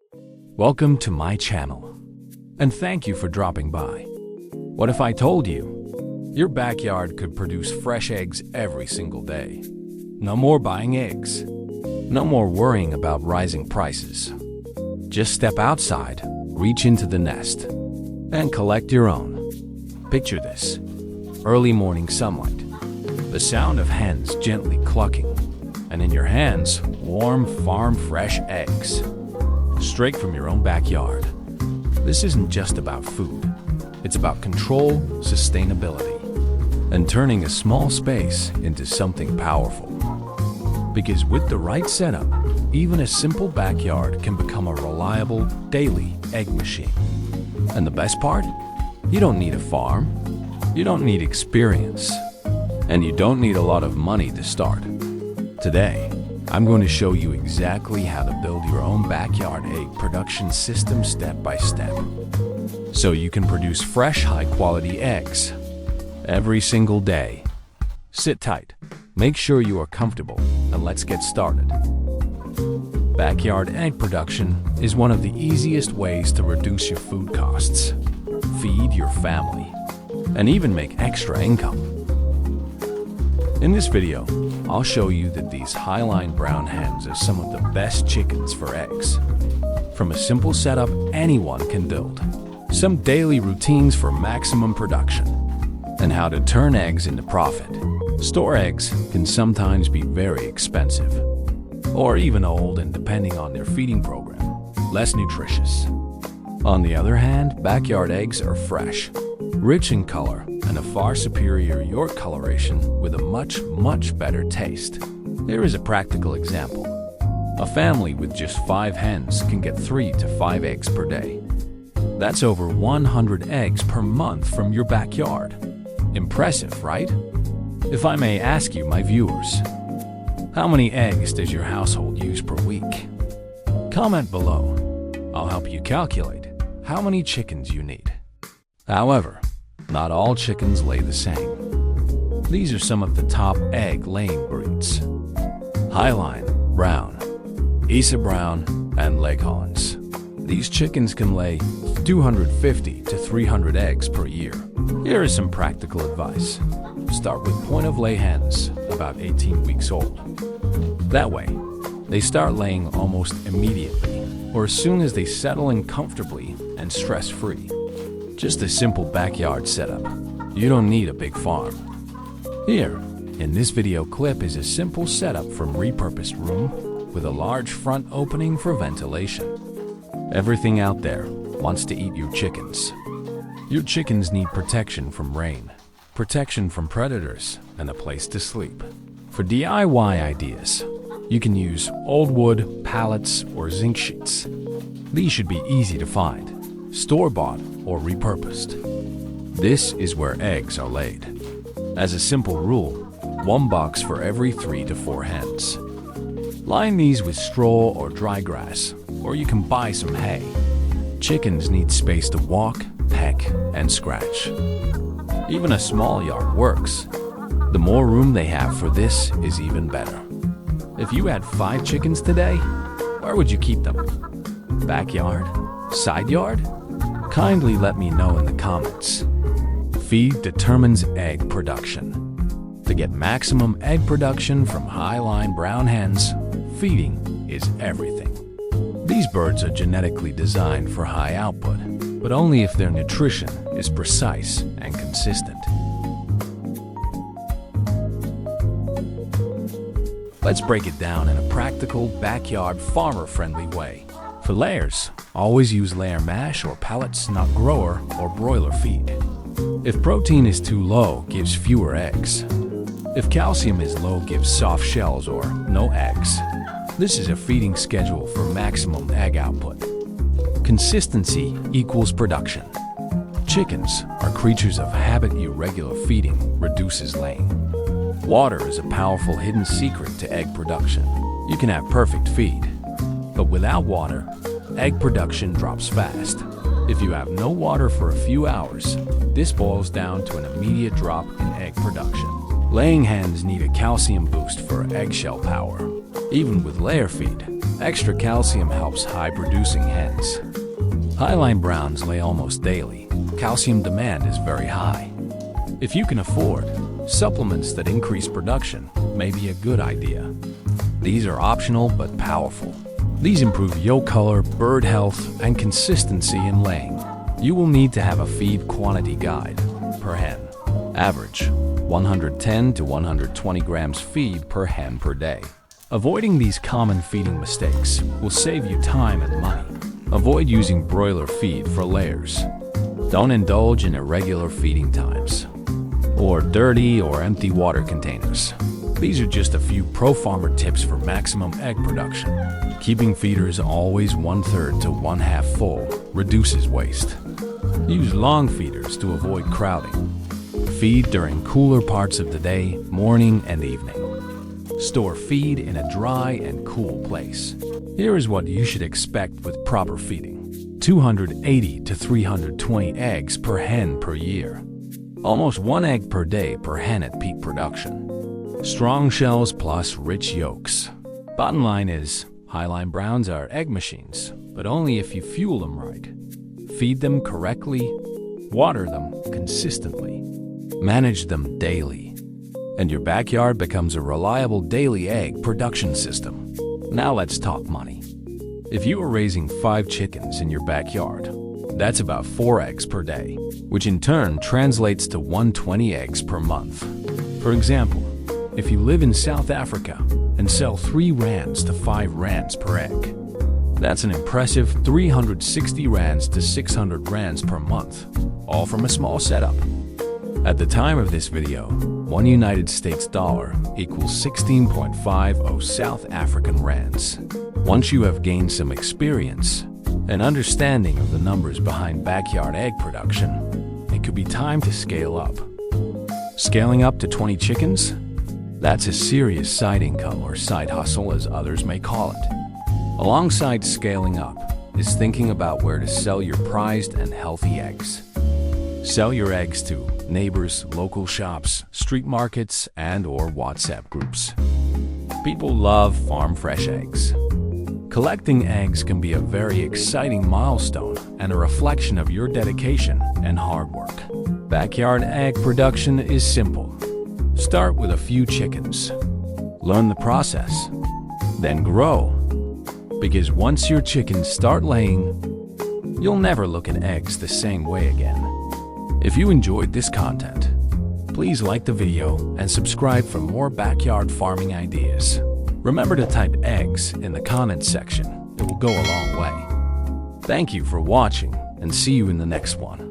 Welcome to my channel, and thank you for dropping by. What if I told you your backyard could produce fresh eggs every single day? No more buying eggs. No more worrying about rising prices. Just step outside, reach into the nest, and collect your own. Picture this: early morning sunlight, the sound of hens gently clucking, and in your hands, warm farm-fresh eggs, straight from your own backyard. This isn't just about food. It's about control, sustainability, and turning a small space into something powerful. Because with the right setup, even a simple backyard can become a reliable daily egg machine. And the best part? You don't need a farm, you don't need experience, and you don't need a lot of money to start. Today, I'm going to show you exactly how to build your own backyard egg production system step by step, so you can produce fresh, high-quality eggs every single day. Sit tight, make sure you are comfortable, and let's get started. Backyard egg production is one of the easiest ways to reduce your food costs, feed your family, and even make extra income. In this video, I'll show you that these Highline brown hens are some of the best chickens for eggs. From a simple setup anyone can build, some daily routines for maximum production, and how to turn eggs into profit. Store eggs can sometimes be very expensive, or even old, and depending on their feeding program, less nutritious. On the other hand, backyard eggs are fresh, rich in color, and a far superior York coloration with a much better taste. Here is a practical example. A family with just 5 hens can get 3 to 5 eggs per day. That's over 100 eggs per month from your backyard. Impressive, right? If I may ask you, my viewers, how many eggs does your household use per week? Comment below. I'll help you calculate how many chickens you need. However, not all chickens lay the same. These are some of the top egg-laying breeds: Highline, Brown, Isa Brown, and Leghorns. These chickens can lay 250 to 300 eggs per year. Here is some practical advice. Start with point-of-lay hens, about 18 weeks old. That way, they start laying almost immediately, or as soon as they settle in comfortably and stress-free. Just a simple backyard setup. You don't need a big farm. Here, in this video clip, is a simple setup from repurposed room with a large front opening for ventilation. Everything out there wants to eat your chickens. Your chickens need protection from rain, protection from predators, and a place to sleep. For DIY ideas, you can use old wood, pallets, or zinc sheets. These should be easy to find, store-bought or repurposed. This is where eggs are laid. As a simple rule, 1 box for every 3 to 4 hens. Line these with straw or dry grass, or you can buy some hay. Chickens need space to walk, peck, and scratch. Even a small yard works. The more room they have for this is even better. If you had 5 chickens today, where would you keep them? Backyard? Side yard? Kindly let me know in the comments. Feed determines egg production. To get maximum egg production from Highline brown hens, feeding is everything. These birds are genetically designed for high output, but only if their nutrition is precise and consistent. Let's break it down in a practical, backyard, farmer-friendly way. For layers, always use layer mash or pellets, not grower or broiler feed. If protein is too low, gives fewer eggs. If calcium is low, gives soft shells or no eggs. This is a feeding schedule for maximum egg output. Consistency equals production. Chickens are creatures of habit. Irregular feeding reduces laying. Water is a powerful hidden secret to egg production. You can have perfect feed, but without water, egg production drops fast. If you have no water for a few hours, this boils down to an immediate drop in egg production. Laying hens need a calcium boost for eggshell power. Even with layer feed, Extra calcium helps high-producing hens. Highline browns lay almost daily. Calcium demand is very high. If you can afford, supplements that increase production may be a good idea. These are optional but powerful. These improve yolk color, bird health, and consistency in laying. You will need to have a feed quantity guide per hen. Average 110 to 120 grams feed per hen per day. Avoiding these common feeding mistakes will save you time and money. Avoid using broiler feed for layers. Don't indulge in irregular feeding times or dirty or empty water containers. These are just a few pro-farmer tips for maximum egg production. Keeping feeders always 1/3 to 1/2 full reduces waste. Use long feeders to avoid crowding. Feed during cooler parts of the day, morning and evening. Store feed in a dry and cool place. Here is what you should expect with proper feeding. 280 to 320 eggs per hen per year. Almost 1 egg per day per hen at peak production. Strong shells plus rich yolks. Bottom line is, highline browns are egg machines, but only if you fuel them right. Feed them correctly, water them consistently, manage them daily, and your backyard becomes a reliable daily egg production system. Now let's talk money. If you are raising 5 chickens in your backyard, that's about 4 eggs per day, which in turn translates to 120 eggs per month. For example, if you live in South Africa and sell 3 rands to 5 rands per egg, that's an impressive 360 rands to 600 rands per month, all from a small setup. At the time of this video, 1 United States dollar equals 16.50 South African rands. Once you have gained some experience and understanding of the numbers behind backyard egg production, it could be time to scale up. Scaling up to 20 chickens? That's a serious side income or side hustle, as others may call it. Alongside scaling up is thinking about where to sell your prized and healthy eggs. Sell your eggs to neighbors, local shops, street markets, and/or WhatsApp groups. People love farm fresh eggs. Collecting eggs can be a very exciting milestone and a reflection of your dedication and hard work. Backyard egg production is simple. Start with a few chickens. Learn the process, then grow. Because once your chickens start laying, you'll never look at eggs the same way again. If you enjoyed this content, please like the video and subscribe for more backyard farming ideas. Remember to type eggs in the comments section. It will go a long way. Thank you for watching and see you in the next one.